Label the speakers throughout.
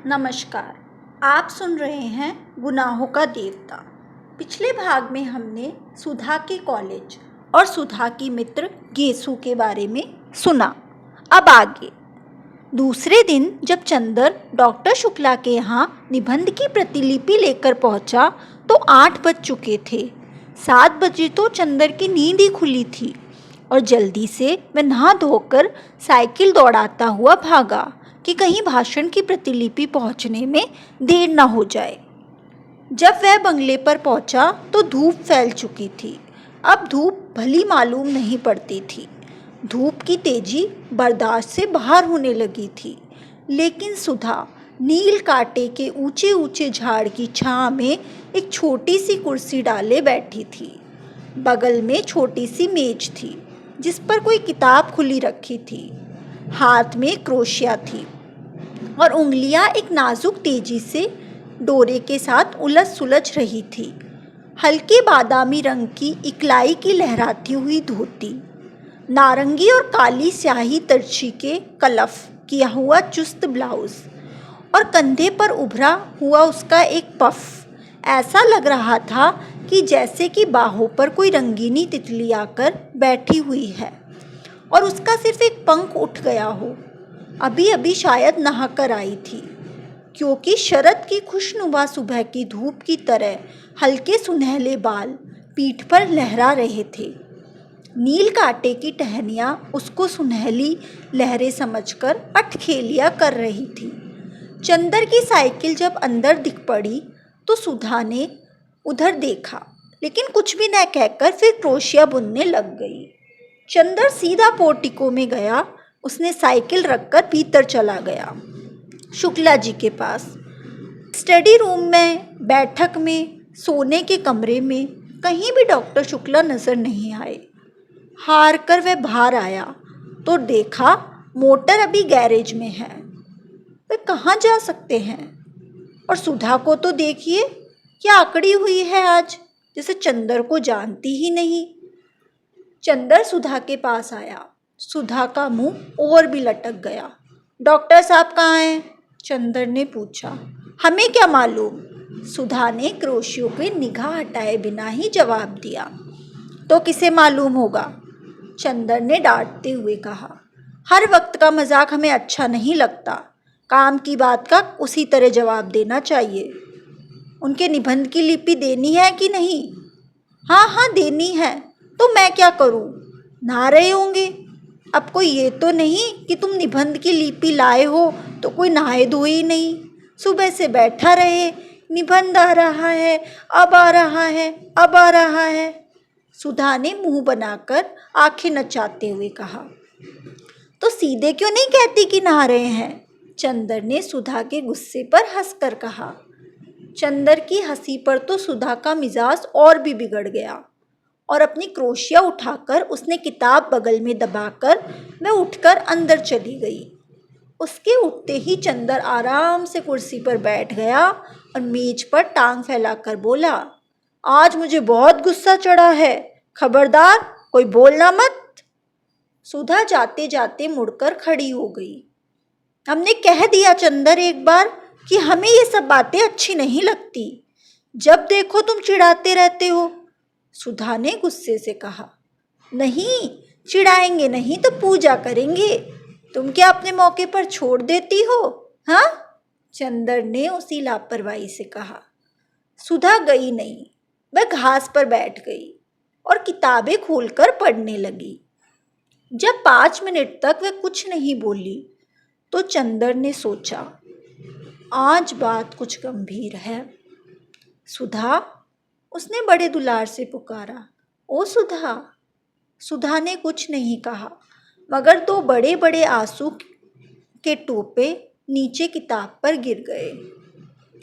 Speaker 1: नमस्कार। आप सुन रहे हैं गुनाहों का देवता। पिछले भाग में हमने सुधा के कॉलेज और सुधा की मित्र गेसु के बारे में सुना। अब आगे। दूसरे दिन जब चंदर डॉक्टर शुक्ला के यहाँ निबंध की प्रतिलिपि लेकर पहुँचा तो 8 बज चुके थे। 7 बजे तो चंदर की नींद ही खुली थी और जल्दी से वह नहा धोकर साइकिल दौड़ाता हुआ भागा कि कहीं भाषण की प्रतिलिपि पहुंचने में देर न हो जाए। जब वह बंगले पर पहुंचा तो धूप फैल चुकी थी। अब धूप भली मालूम नहीं पड़ती थी। धूप की तेजी बर्दाश्त से बाहर होने लगी थी, लेकिन सुधा नील कांटे के ऊंचे ऊंचे झाड़ की छां में एक छोटी सी कुर्सी डाले बैठी थी। बगल में छोटी सी मेज थी जिस पर कोई किताब खुली रखी थी। हाथ में क्रोशिया थी और उंगलियां एक नाजुक तेजी से डोरे के साथ उलझ सुलझ रही थी। हल्के बादामी रंग की इकलाई की लहराती हुई धोती, नारंगी और काली स्याही तरछी के कलफ किया हुआ चुस्त ब्लाउज और कंधे पर उभरा हुआ उसका एक पफ। ऐसा लग रहा था कि जैसे कि बाहों पर कोई रंगीनी तितली आकर बैठी हुई है और उसका सिर्फ एक पंख उठ गया हो। अभी अभी शायद नहाकर आई थी, क्योंकि शरद की खुशनुमा सुबह की धूप की तरह हल्के सुनहले बाल पीठ पर लहरा रहे थे। नील कांटे की टहनियाँ उसको सुनहली लहरें समझकर अठखेलियाँ कर रही थी। चंदर की साइकिल जब अंदर दिख पड़ी तो सुधा ने उधर देखा, लेकिन कुछ भी न कहकर फिर क्रोशिया बुनने लग गई। चंदर सीधा पोर्टिको में गया। उसने साइकिल रखकर भीतर चला गया, शुक्ला जी के पास। स्टडी रूम में, बैठक में, सोने के कमरे में कहीं भी डॉक्टर शुक्ला नजर नहीं आए। हार कर वह बाहर आया तो देखा मोटर अभी गैरेज में है। वे कहाँ जा सकते हैं? और सुधा को तो देखिए, क्या अकड़ी हुई है आज, जैसे चंदर को जानती ही नहीं। चंदर सुधा के पास आया। सुधा का मुंह और भी लटक गया। डॉक्टर साहब कहाँ हैं? चंदर ने पूछा। हमें क्या मालूम? सुधा ने क्रोशियों के निगाह हटाए बिना ही जवाब दिया। तो किसे मालूम होगा? चंदर ने डांटते हुए कहा। हर वक्त का मजाक हमें अच्छा नहीं लगता। काम की बात का उसी तरह जवाब देना चाहिए। उनके निबंध की लिपि देनी है कि नहीं? हाँ हाँ देनी है। तो मैं क्या करूं? नहा रहे होंगे। अब कोई ये तो नहीं कि तुम निबंध की लिपि लाए हो तो कोई नहाए धोए ही नहीं। सुबह से बैठा रहे, निबंध आ रहा है, अब आ रहा है, अब आ रहा है। सुधा ने मुंह बनाकर आंखें नचाते हुए कहा। तो सीधे क्यों नहीं कहती कि नहा रहे हैं? चंदर ने सुधा के गुस्से पर हंसकर कहा। चंदर की हंसी पर तो सुधा का मिजाज और भी बिगड़ गया और अपनी क्रोशिया उठाकर उसने किताब बगल में दबाकर वह उठकर अंदर चली गई। उसके उठते ही चंदर आराम से कुर्सी पर बैठ गया और मेज पर टांग फैलाकर बोला, आज मुझे बहुत गुस्सा चढ़ा है। खबरदार, कोई बोलना मत। सुधा जाते जाते मुड़कर खड़ी हो गई। हमने कह दिया चंदर एक बार कि हमें ये सब बातें अच्छी नहीं लगती। जब देखो तुम चिढ़ाते रहते हो। सुधा ने गुस्से से कहा। नहीं, चिढ़ाएंगे नहीं तो पूजा करेंगे। तुम क्या अपने मौके पर छोड़ देती हो? हाँ? चंदर ने उसी लापरवाही से कहा। सुधा गई नहीं, वह घास पर बैठ गई और किताबें खोलकर पढ़ने लगी। जब 5 मिनट तक वह कुछ नहीं बोली तो चंदर ने सोचा, आज बात कुछ गंभीर है। सुधा, उसने बड़े दुलार से पुकारा। ओ सुधा। सुधा ने कुछ नहीं कहा, मगर 2 बड़े बड़े आंसू के टोपे नीचे किताब पर गिर गए।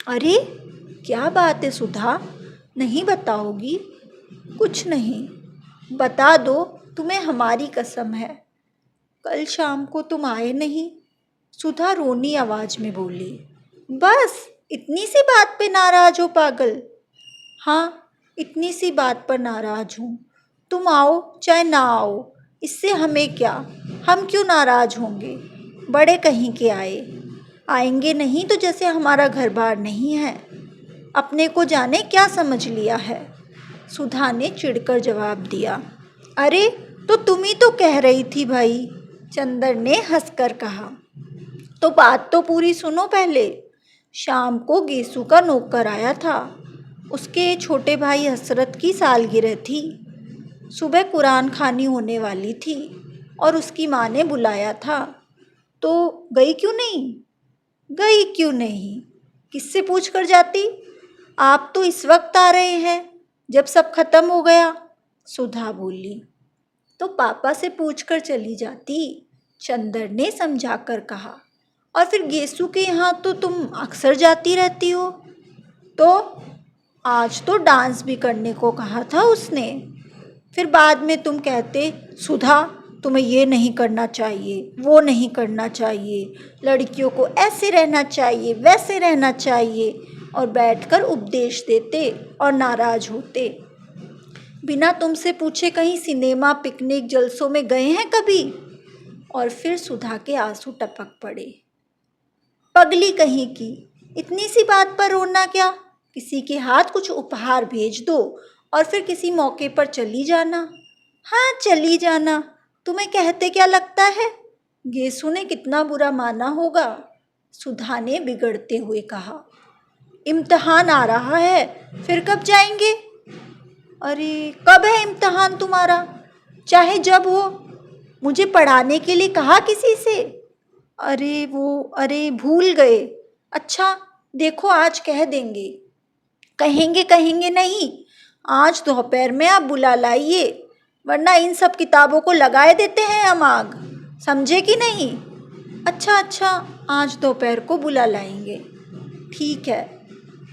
Speaker 1: अरे क्या बात है सुधा, नहीं बताओगी? कुछ नहीं। बता दो, तुम्हें हमारी कसम है। कल शाम को तुम आए नहीं। सुधा रोनी आवाज में बोली। बस इतनी सी बात पे नाराज हो पागल? हाँ, इतनी सी बात पर नाराज हूँ। तुम आओ चाहे ना आओ, इससे हमें क्या? हम क्यों नाराज होंगे? बड़े कहीं के आए। आएंगे नहीं तो जैसे हमारा घर बार नहीं है। अपने को जाने क्या समझ लिया है। सुधा ने चिढ़कर जवाब दिया। अरे तो तुम ही तो कह रही थी भाई, चंदर ने हंसकर कहा। तो बात तो पूरी सुनो पहले। शाम को गेसू का नौकर आया था। उसके छोटे भाई हसरत की सालगिरह थी। सुबह कुरान खानी होने वाली थी और उसकी माँ ने बुलाया था। तो गई क्यों नहीं? गई क्यों नहीं? किससे पूछ कर जाती? आप तो इस वक्त आ रहे हैं जब सब खत्म हो गया, सुधा बोली। तो पापा से पूछकर चली जाती, चंदर ने समझाकर कहा। और फिर गेसू के यहाँ तो तुम अक्सर जाती रहती हो। तो आज तो डांस भी करने को कहा था उसने। फिर बाद में तुम कहते, सुधा तुम्हें ये नहीं करना चाहिए, वो नहीं करना चाहिए, लड़कियों को ऐसे रहना चाहिए, वैसे रहना चाहिए, और बैठकर उपदेश देते और नाराज होते। बिना तुमसे पूछे कहीं सिनेमा, पिकनिक, जलसों में गए हैं कभी? और फिर सुधा के आंसू टपक पड़े। पगली कहीं की, इतनी सी बात पर रोना क्या? किसी के हाथ कुछ उपहार भेज दो और फिर किसी मौके पर चली जाना। हाँ, चली जाना। तुम्हें कहते क्या लगता है? गेसू ने कितना बुरा माना होगा, सुधा ने बिगड़ते हुए कहा। इम्तिहान आ रहा है, फिर कब जाएंगे? अरे कब है इम्तिहान तुम्हारा? चाहे जब हो। मुझे पढ़ाने के लिए कहा किसी से? अरे भूल गए। अच्छा देखो, आज कह देंगे। कहेंगे कहेंगे नहीं, आज दोपहर में आप बुला लाइए, वरना इन सब किताबों को लगाए देते हैं हम आग। समझे कि नहीं? अच्छा, आज दोपहर को बुला लाएंगे। ठीक है।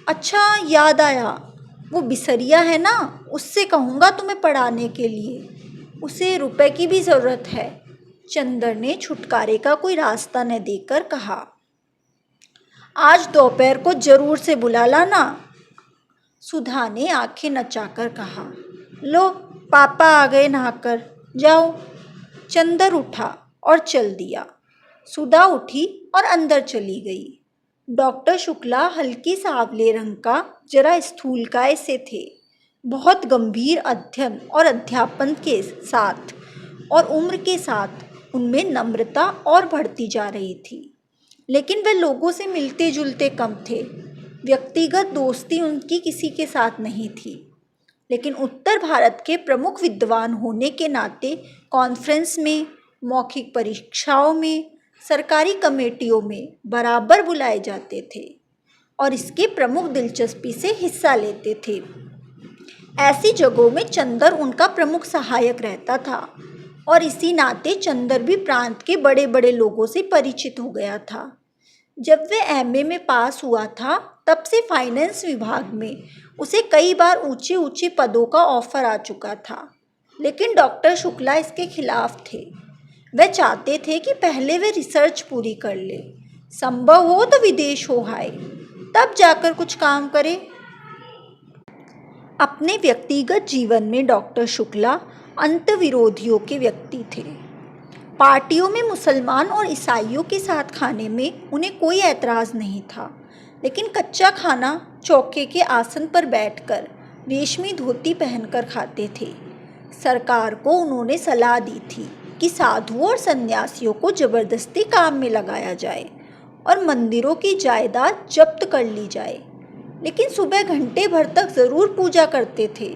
Speaker 1: अच्छा याद आया, वो बिसरिया है ना, उससे कहूँगा तुम्हें पढ़ाने के लिए। उसे रुपए की भी ज़रूरत है, चंदर ने छुटकारे का कोई रास्ता न देकर कहा। आज दोपहर को जरूर से बुला लाना, सुधा ने आंखें नचाकर कहा। लो पापा आ गए नहाकर, जाओ। चंदर उठा और चल दिया। सुधा उठी और अंदर चली गई। डॉक्टर शुक्ला हल्की सांवले रंग का, जरा स्थूलकाय से थे। बहुत गंभीर अध्ययन और अध्यापन के साथ और उम्र के साथ उनमें नम्रता और बढ़ती जा रही थी। लेकिन वे लोगों से मिलते जुलते कम थे। व्यक्तिगत दोस्ती उनकी किसी के साथ नहीं थी। लेकिन उत्तर भारत के प्रमुख विद्वान होने के नाते कॉन्फ्रेंस में, मौखिक परीक्षाओं में, सरकारी कमेटियों में बराबर बुलाए जाते थे और इसके प्रमुख दिलचस्पी से हिस्सा लेते थे। ऐसी जगहों में चंदर उनका प्रमुख सहायक रहता था और इसी नाते चंदर भी प्रांत के बड़े बड़े लोगों से परिचित हो गया था। जब वे एमए में पास हुआ था, तब से फाइनेंस विभाग में उसे कई बार ऊंचे ऊंचे पदों का ऑफर आ चुका था। लेकिन डॉक्टर शुक्ला इसके खिलाफ थे। वे चाहते थे कि पहले वे रिसर्च पूरी कर ले, संभव हो तो विदेश हो आए, तब जाकर कुछ काम करे। अपने व्यक्तिगत जीवन में डॉक्टर शुक्ला अंतर्विरोधियों के व्यक्ति थे। पार्टियों में मुसलमान और ईसाइयों के साथ खाने में उन्हें कोई ऐतराज़ नहीं था, लेकिन कच्चा खाना चौके के आसन पर बैठकर रेशमी धोती पहनकर खाते थे। सरकार को उन्होंने सलाह दी थी कि साधुओं और सन्यासियों को ज़बरदस्ती काम में लगाया जाए और मंदिरों की जायदाद जब्त कर ली जाए। लेकिन सुबह घंटे भर तक ज़रूर पूजा करते थे।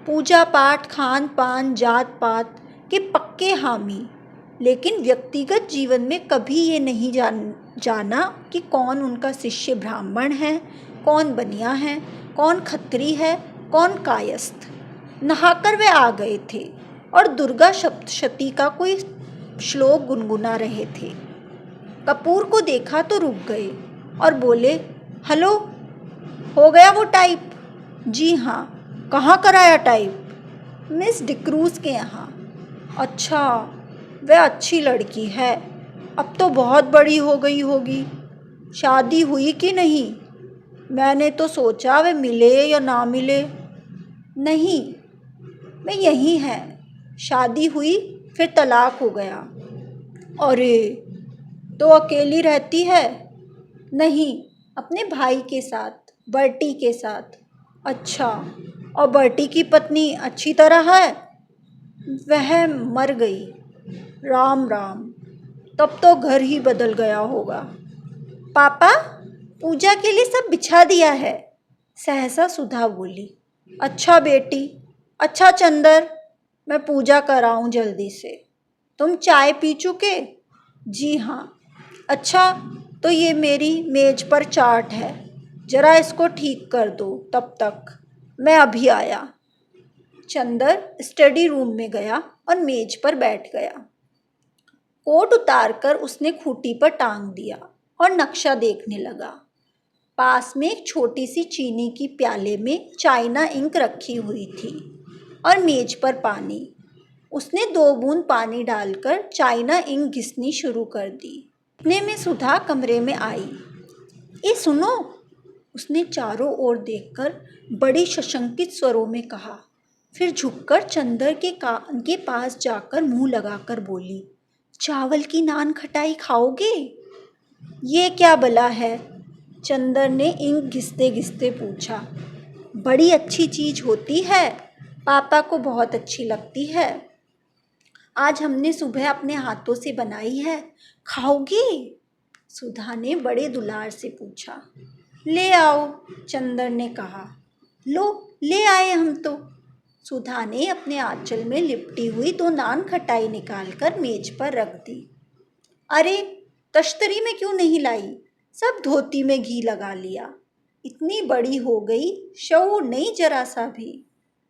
Speaker 1: पूजा पाठ, खान पान, जात पात के पक्के हामी। लेकिन व्यक्तिगत जीवन में कभी ये नहीं जाना कि कौन उनका शिष्य ब्राह्मण है, कौन बनिया है, कौन खत्री है, कौन कायस्थ। नहाकर वे आ गए थे और दुर्गा सप्तशती का कोई श्लोक गुनगुना रहे थे। कपूर को देखा तो रुक गए और बोले, हेलो, हो गया वो टाइप? जी हाँ। कहाँ कराया टाइप? मिस डिक्रूज़ के यहाँ। अच्छा, वह अच्छी लड़की है, अब तो बहुत बड़ी हो गई होगी। शादी हुई कि नहीं? मैंने तो सोचा वे मिले या ना मिले। नहीं, वे यहीं है। शादी हुई फिर तलाक हो गया। अरे, तो अकेली रहती है? नहीं, अपने भाई के साथ, बर्टी के साथ। अच्छा, और बर्टी की पत्नी अच्छी तरह है? वह मर गई। राम राम, तब तो घर ही बदल गया होगा। पापा, पूजा के लिए सब बिछा दिया है, सहसा सुधा बोली। अच्छा बेटी, अच्छा चंदर, मैं पूजा कराऊं जल्दी से। तुम चाय पी चुके? जी हाँ। अच्छा, तो ये मेरी मेज पर चाट है, जरा इसको ठीक कर दो, तब तक मैं अभी आया। चंदर स्टडी रूम में गया और मेज पर बैठ गया। कोट उतारकर उसने खूंटी पर टांग दिया और नक्शा देखने लगा। पास में एक छोटी सी चीनी की प्याले में चाइना इंक रखी हुई थी और मेज पर पानी। उसने 2 बूंद पानी डालकर चाइना इंक घिसनी शुरू कर दी। इतने में सुधा कमरे में आई। ए सुनो, उसने चारों ओर देखकर बड़ी सशंकित स्वरों में कहा। फिर झुककर चंदर के कान के पास जाकर मुंह लगाकर बोली, चावल की नान खटाई खाओगे? ये क्या बला है? चंदर ने इंक घिसते घिसते पूछा। बड़ी अच्छी चीज होती है, पापा को बहुत अच्छी लगती है। आज हमने सुबह अपने हाथों से बनाई है, खाओगे? सुधा ने बड़े दुलार से पूछा। ले आओ, चंदर ने कहा। लो, ले आए हम तो। सुधा ने अपने आंचल में लिपटी हुई 2 नान खटाई निकालकर मेज पर रख दी। अरे, तश्तरी में क्यों नहीं लाई? सब धोती में घी लगा लिया। इतनी बड़ी हो गई, शऊर नहीं जरा सा भी,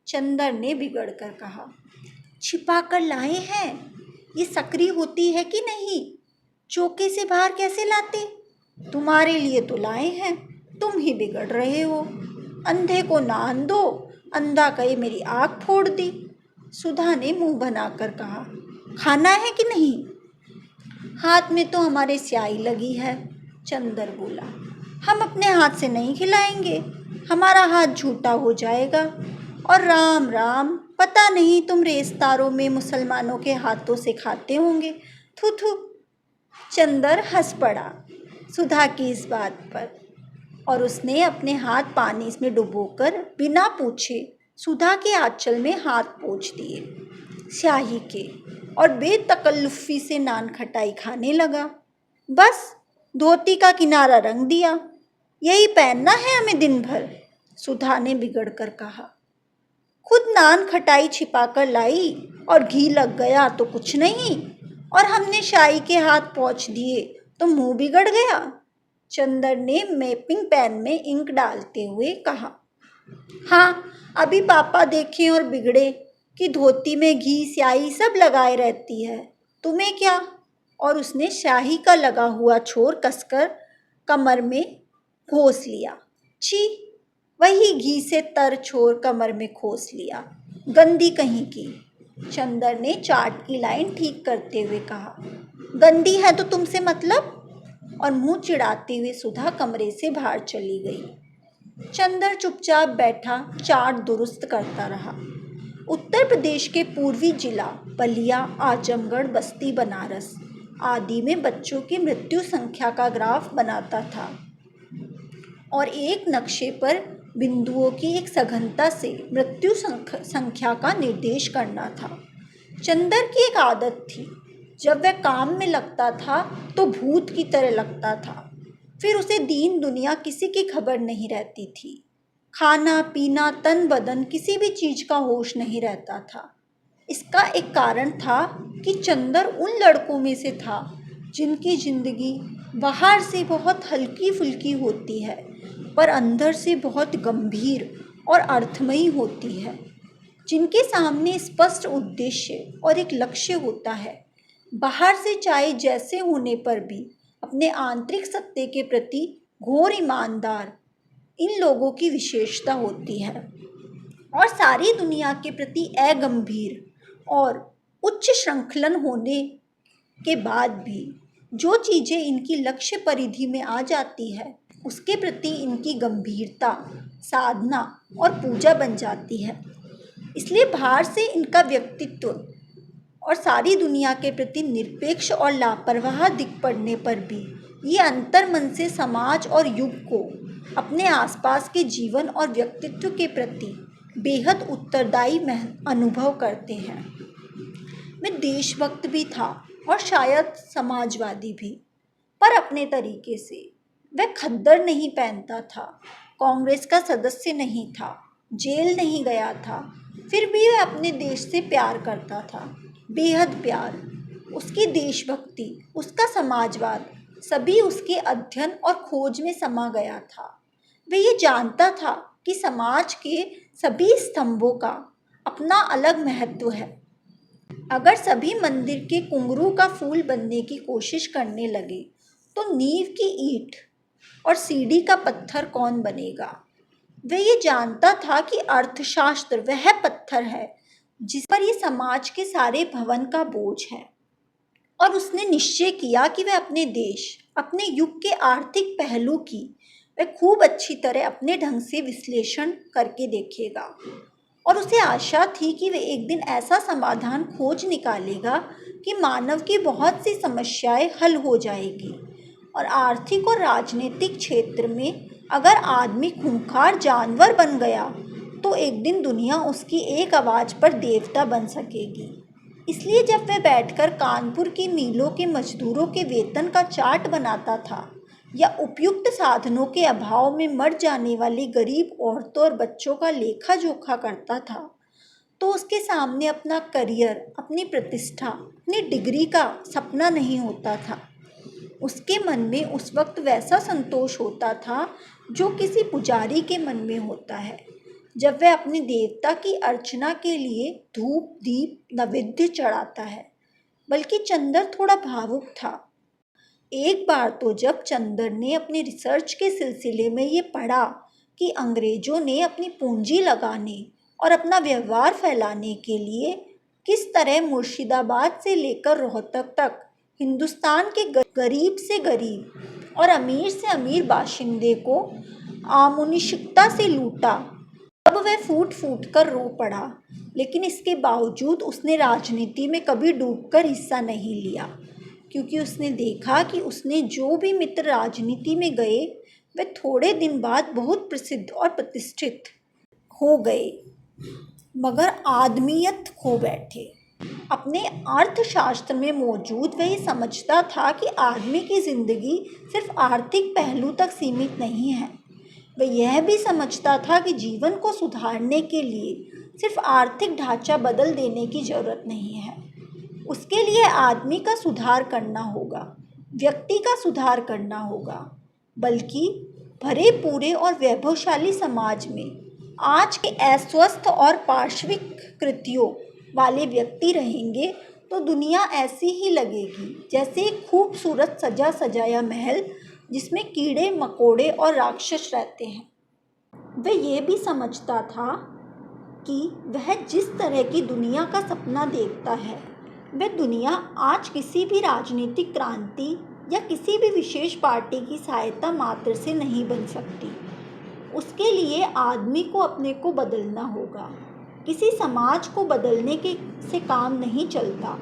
Speaker 1: चंदर ने बिगड़ कर कहा। छिपा कर लाए हैं, ये सकरी होती है कि नहीं? चौके से बाहर कैसे लाते? तुम्हारे लिए तो लाए हैं, तुम ही बिगड़ रहे हो। अंधे को नान दो, अंधा कहे मेरी आँख फोड़ दी। सुधा ने मुंह बनाकर कहा। खाना है कि नहीं? हाथ में तो हमारे स्याही लगी है, चंदर बोला। हम अपने हाथ से नहीं खिलाएंगे, हमारा हाथ झूठा हो जाएगा। और राम राम, पता नहीं तुम रेस्तारों में मुसलमानों के हाथों से खाते होंगे। थू थू। चंदर हंस पड़ा सुधा की इस बात पर, और उसने अपने हाथ पानी में डुबोकर बिना पूछे सुधा के आंचल में हाथ पोंछ दिए स्याही के, और बेतकल्लुफ़ी से नान खटाई खाने लगा। बस धोती का किनारा रंग दिया, यही पहनना है हमें दिन भर, सुधा ने बिगड़ कर कहा। खुद नान खटाई छिपा कर लाई और घी लग गया तो कुछ नहीं, और हमने शाही के हाथ पोंछ दिए तो मुंह बिगड़ गया, चंदर ने मैपिंग पेन में इंक डालते हुए कहा। हाँ, अभी पापा देखें और बिगड़े कि धोती में घी स्याही सब लगाए रहती है, तुम्हें क्या? और उसने स्याही का लगा हुआ छोर कसकर कमर में घोंस लिया। छी, वही घी से तर छोर कमर में खोस लिया, गंदी कहीं की, चंदर ने चाट की लाइन ठीक करते हुए कहा। गंदी है तो तुमसे मतलब? और मुंह चिढ़ाते हुए सुधा कमरे से बाहर चली गई। चंदर चुपचाप बैठा चाट दुरुस्त करता रहा। उत्तर प्रदेश के पूर्वी जिला बलिया, आजमगढ़, बस्ती, बनारस आदि में बच्चों की मृत्यु संख्या का ग्राफ बनाता था और एक नक्शे पर बिंदुओं की एक सघनता से मृत्यु संख्या का निर्देश करना था। चंदर की एक आदत थी, जब वह काम में लगता था तो भूत की तरह लगता था। फिर उसे दीन दुनिया किसी की खबर नहीं रहती थी। खाना पीना तन बदन किसी भी चीज़ का होश नहीं रहता था। इसका एक कारण था कि चंदर उन लड़कों में से था जिनकी ज़िंदगी बाहर से बहुत हल्की फुल्की होती है, पर अंदर से बहुत गंभीर और अर्थमयी होती है, जिनके सामने स्पष्ट उद्देश्य और एक लक्ष्य होता है। बाहर से चाहे जैसे होने पर भी अपने आंतरिक सत्य के प्रति घोर ईमानदार इन लोगों की विशेषता होती है, और सारी दुनिया के प्रति अगंभीर और उच्च श्रृंखलन होने के बाद भी जो चीज़ें इनकी लक्ष्य परिधि में आ जाती है, उसके प्रति इनकी गंभीरता साधना और पूजा बन जाती है। इसलिए बाहर से इनका व्यक्तित्व और सारी दुनिया के प्रति निरपेक्ष और लापरवाह दिख पड़ने पर भी ये अंतर मन से समाज और युग को, अपने आसपास के जीवन और व्यक्तित्व के प्रति बेहद उत्तरदायी अनुभव करते हैं। मैं देशभक्त भी था और शायद समाजवादी भी, पर अपने तरीके से। वह खद्दर नहीं पहनता था, कांग्रेस का सदस्य नहीं था, जेल नहीं गया था, फिर भी वह अपने देश से प्यार करता था, बेहद प्यार। उसकी देशभक्ति, उसका समाजवाद, सभी उसके अध्ययन और खोज में समा गया था। वह ये जानता था कि समाज के सभी स्तंभों का अपना अलग महत्व है। अगर सभी मंदिर के कुंगरू का फूल बनने की कोशिश करने लगे तो नींव की ईंट और सीढ़ी का पत्थर कौन बनेगा। वह ये जानता था कि अर्थशास्त्र वह पत्थर है जिस पर ये समाज के सारे भवन का बोझ है, और उसने निश्चय किया कि वह अपने देश, अपने युग के आर्थिक पहलू की वह खूब अच्छी तरह अपने ढंग से विश्लेषण करके देखेगा। और उसे आशा थी कि वह एक दिन ऐसा समाधान खोज निकालेगा कि मानव की बहुत सी समस्याएं हल हो जाएगी, और आर्थिक और राजनीतिक क्षेत्र में अगर आदमी खूंखार जानवर बन गया तो एक दिन दुनिया उसकी एक आवाज़ पर देवता बन सकेगी। इसलिए जब वह बैठकर कानपुर की मीलों के मजदूरों के वेतन का चार्ट बनाता था, या उपयुक्त साधनों के अभाव में मर जाने वाली गरीब औरतों और बच्चों का लेखा जोखा करता था, तो उसके सामने अपना करियर, अपनी प्रतिष्ठा, अपनी डिग्री का सपना नहीं होता था। उसके मन में उस वक्त वैसा संतोष होता था जो किसी पुजारी के मन में होता है जब वह अपने देवता की अर्चना के लिए धूप दीप नैवेद्य चढ़ाता है। बल्कि चंदर थोड़ा भावुक था। एक बार तो जब चंदर ने अपने रिसर्च के सिलसिले में ये पढ़ा कि अंग्रेजों ने अपनी पूंजी लगाने और अपना व्यवहार फैलाने के लिए किस तरह मुर्शिदाबाद से लेकर रोहतक तक हिंदुस्तान के गरीब से गरीब और अमीर से अमीर बाशिंदे को आमुनिशिकता से लूटा, तब वह फूट फूट कर रो पड़ा। लेकिन इसके बावजूद उसने राजनीति में कभी डूबकर हिस्सा नहीं लिया, क्योंकि उसने देखा कि उसने जो भी मित्र राजनीति में गए वे थोड़े दिन बाद बहुत प्रसिद्ध और प्रतिष्ठित हो गए, मगर आदमियत खो बैठे। अपने अर्थशास्त्र में मौजूद वह समझता था कि आदमी की जिंदगी सिर्फ आर्थिक पहलू तक सीमित नहीं है। वह यह भी समझता था कि जीवन को सुधारने के लिए सिर्फ आर्थिक ढांचा बदल देने की जरूरत नहीं है। उसके लिए आदमी का सुधार करना होगा, व्यक्ति का सुधार करना होगा। बल्कि भरे पूरे और वैभवशाली समाज में आज के अस्वस्थ और पार्श्विक कृतियों वाले व्यक्ति रहेंगे तो दुनिया ऐसी ही लगेगी जैसे एक खूबसूरत सजा सजाया महल जिसमें कीड़े मकोड़े और राक्षस रहते हैं। वह ये भी समझता था कि वह जिस तरह की दुनिया का सपना देखता है वह दुनिया आज किसी भी राजनीतिक क्रांति या किसी भी विशेष पार्टी की सहायता मात्र से नहीं बन सकती। उसके लिए आदमी को अपने को बदलना होगा, किसी समाज को बदलने के से काम नहीं चलता।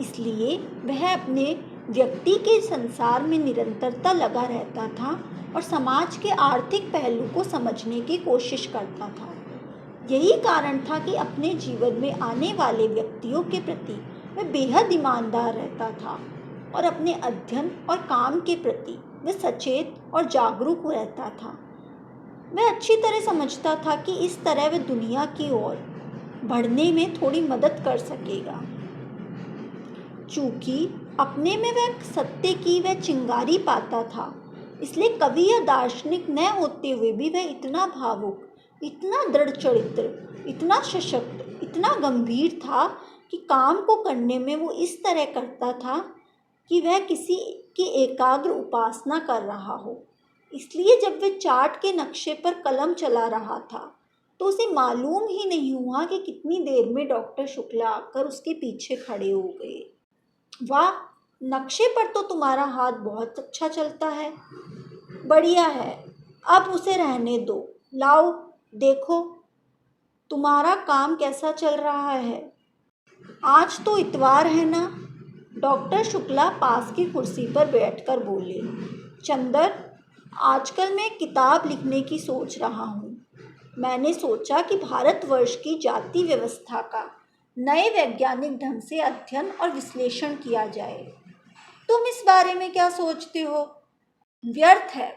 Speaker 1: इसलिए वह अपने व्यक्ति के संसार में निरंतरता लगा रहता था और समाज के आर्थिक पहलू को समझने की कोशिश करता था। यही कारण था कि अपने जीवन में आने वाले व्यक्तियों के प्रति वह बेहद ईमानदार रहता था और अपने अध्ययन और काम के प्रति वह सचेत और जागरूक रहता था। वह अच्छी तरह समझता था कि इस तरह वह दुनिया की ओर बढ़ने में थोड़ी मदद कर सकेगा। चूँकि अपने में वह सत्य की वह चिंगारी पाता था, इसलिए कवि या दार्शनिक न होते हुए भी वह इतना भावुक, इतना दृढ़ चरित्र, इतना सशक्त, इतना गंभीर था कि काम को करने में वो इस तरह करता था कि वह किसी की एकाग्र उपासना कर रहा हो। इसलिए जब वह चार्ट के नक्शे पर कलम चला रहा था तो उसे मालूम ही नहीं हुआ कि कितनी देर में डॉक्टर शुक्ला आकर उसके पीछे खड़े हो गए। वाह, नक्शे पर तो तुम्हारा हाथ बहुत अच्छा चलता है। बढ़िया है, अब उसे रहने दो। लाओ देखो तुम्हारा काम कैसा चल रहा है। आज तो इतवार है ना। डॉक्टर शुक्ला पास की कुर्सी पर बैठकर बोले, चंदर, आजकल मैं किताब लिखने की सोच रहा हूँ। मैंने सोचा कि भारतवर्ष की जाति व्यवस्था का नए वैज्ञानिक ढंग से अध्ययन और विश्लेषण किया जाए। तुम इस बारे में क्या सोचते हो? व्यर्थ है।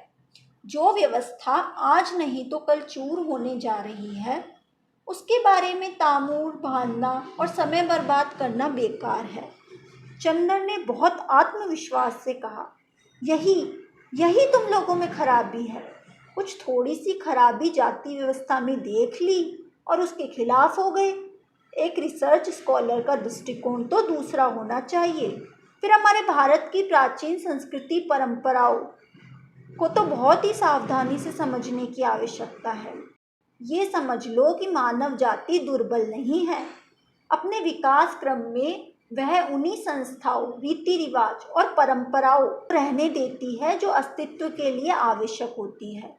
Speaker 1: जो व्यवस्था आज नहीं तो कल चूर होने जा रही है, उसके बारे में तामूर बांधना और समय बर्बाद करना बेकार है। चंदर ने बहुत आत्मविश्वास से कहा, यही तुम लोगों में खराबी है। कुछ थोड़ी सी खराबी जाति व्यवस्था में देख ली और उसके खिलाफ हो गए। एक रिसर्च स्कॉलर का दृष्टिकोण तो दूसरा होना चाहिए। फिर हमारे भारत की प्राचीन संस्कृति परंपराओं को तो बहुत ही सावधानी से समझने की आवश्यकता है। ये समझ लो कि मानव जाति दुर्बल नहीं है। अपने विकास क्रम में वह उन्हीं संस्थाओं, रीति रिवाज और परंपराओं रहने देती है जो अस्तित्व के लिए आवश्यक होती है।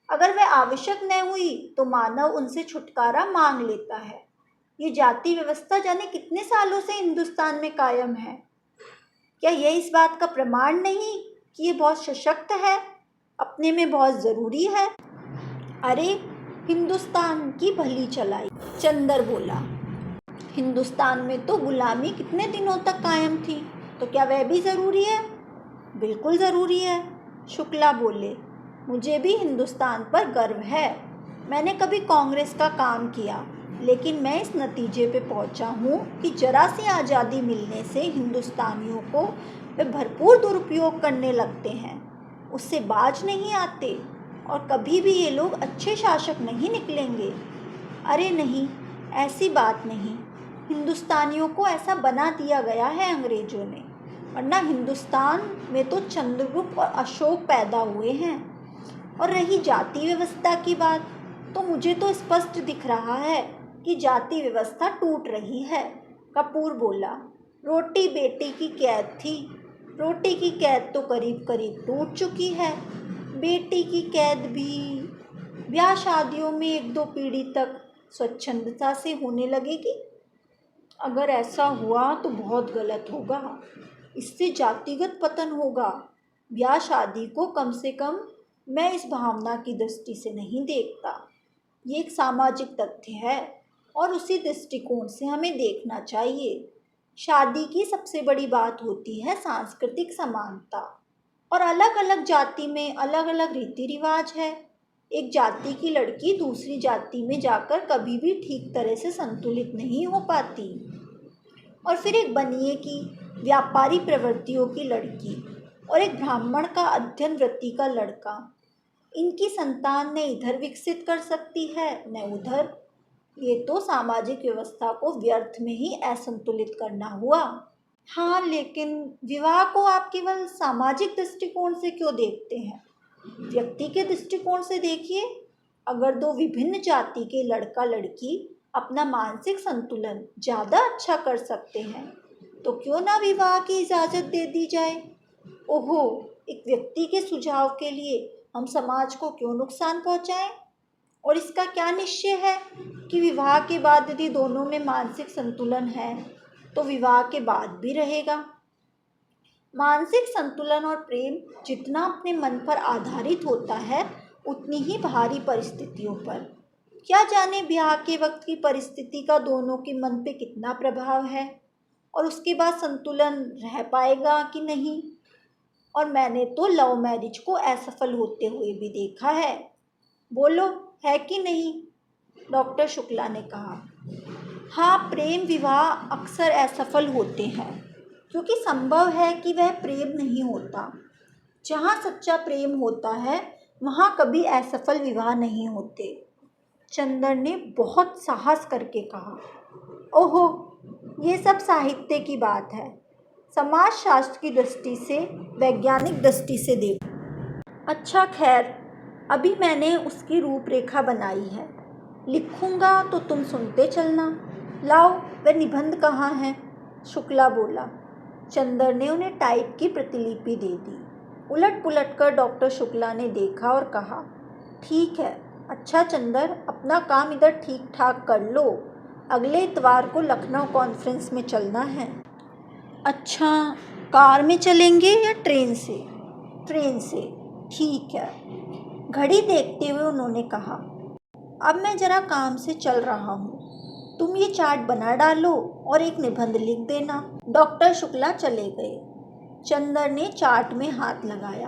Speaker 1: अगर वह आवश्यक न हुई तो मानव उनसे छुटकारा मांग लेता है। ये जाति व्यवस्था जाने कितने सालों से हिंदुस्तान में कायम है। क्या यह इस बात का प्रमाण नहीं कि ये बहुत सशक्त है, अपने में बहुत ज़रूरी है? अरे, हिंदुस्तान की भली चलाई, चंदर बोला। हिंदुस्तान में तो गुलामी कितने दिनों तक कायम थी, तो क्या वह भी ज़रूरी है? बिल्कुल ज़रूरी है, शुक्ला बोले। मुझे भी हिंदुस्तान पर गर्व है। मैंने कभी कांग्रेस का काम किया, लेकिन मैं इस नतीजे पे पहुंचा हूँ कि जरा सी आज़ादी मिलने से हिंदुस्तानियों को वे भरपूर दुरुपयोग करने लगते हैं, उससे बाज नहीं आते और कभी भी ये लोग अच्छे शासक नहीं निकलेंगे। अरे नहीं, ऐसी बात नहीं। हिंदुस्तानियों को ऐसा बना दिया गया है अंग्रेज़ों ने, वरना हिंदुस्तान में तो चंद्रगुप्त और अशोक पैदा हुए हैं। और रही जाति व्यवस्था की बात, तो मुझे तो स्पष्ट दिख रहा है कि जाति व्यवस्था टूट रही है, कपूर बोला। रोटी बेटी की कैद थी, रोटी की कैद तो करीब करीब टूट चुकी है। बेटी की कैद भी ब्याह शादियों में 1-2 पीढ़ी तक स्वच्छंदता से होने लगेगी। अगर ऐसा हुआ तो बहुत गलत होगा, इससे जातिगत पतन होगा। ब्याह शादी को कम से कम मैं इस भावना की दृष्टि से नहीं देखता। ये एक सामाजिक तथ्य है और उसी दृष्टिकोण से हमें देखना चाहिए। शादी की सबसे बड़ी बात होती है सांस्कृतिक समानता, और अलग अलग जाति में अलग अलग रीति रिवाज है। एक जाति की लड़की दूसरी जाति में जाकर कभी भी ठीक तरह से संतुलित नहीं हो पाती। और फिर एक बनिए की व्यापारी प्रवृत्तियों की लड़की और एक ब्राह्मण का अध्ययन वृत्ति का लड़का, इनकी संतान न इधर विकसित कर सकती है न उधर। ये तो सामाजिक व्यवस्था को व्यर्थ में ही असंतुलित करना हुआ। हाँ, लेकिन विवाह को आप केवल सामाजिक दृष्टिकोण से क्यों देखते हैं? व्यक्ति के दृष्टिकोण से देखिए। अगर 2 विभिन्न जाति के लड़का लड़की अपना मानसिक संतुलन ज़्यादा अच्छा कर सकते हैं, तो क्यों ना विवाह की इजाज़त दे दी जाए? ओहो, एक व्यक्ति के सुझाव के लिए हम समाज को क्यों नुकसान पहुंचाएं? और इसका क्या निश्चय है कि विवाह के बाद यदि दोनों में मानसिक संतुलन है तो विवाह के बाद भी रहेगा? मानसिक संतुलन और प्रेम जितना अपने मन पर आधारित होता है, उतनी ही बाहरी परिस्थितियों पर। क्या जाने ब्याह के वक्त की परिस्थिति का दोनों के मन पे कितना प्रभाव है और उसके बाद संतुलन रह पाएगा कि नहीं। और मैंने तो लव मैरिज को असफल होते हुए भी देखा है। बोलो, है कि नहीं? डॉक्टर शुक्ला ने कहा। हाँ, प्रेम विवाह अक्सर असफल होते हैं, क्योंकि संभव है कि वह प्रेम नहीं होता। जहाँ सच्चा प्रेम होता है, वहाँ कभी असफल विवाह नहीं होते। चंदर ने बहुत साहस करके कहा। ओहो, ये सब साहित्य की बात है। समाजशास्त्र की दृष्टि से, वैज्ञानिक दृष्टि से देखो। अच्छा खैर, अभी मैंने उसकी रूपरेखा बनाई है, लिखूंगा तो तुम सुनते चलना। लाओ, वह निबंध कहाँ है? शुक्ला बोला। चंदर ने उन्हें टाइप की प्रतिलिपि दे दी। उलट पुलट कर डॉक्टर शुक्ला ने देखा और कहा, ठीक है। अच्छा चंदर, अपना काम इधर ठीक ठाक कर लो, अगले इतवार को लखनऊ कॉन्फ्रेंस में चलना है। अच्छा, कार में चलेंगे या ट्रेन से? ट्रेन से। ठीक है। घड़ी देखते हुए उन्होंने कहा, अब मैं जरा काम से चल रहा हूँ। तुम ये चार्ट बना डालो और एक निबंध लिख देना। डॉक्टर शुक्ला चले गए। चंदर ने चार्ट में हाथ लगाया।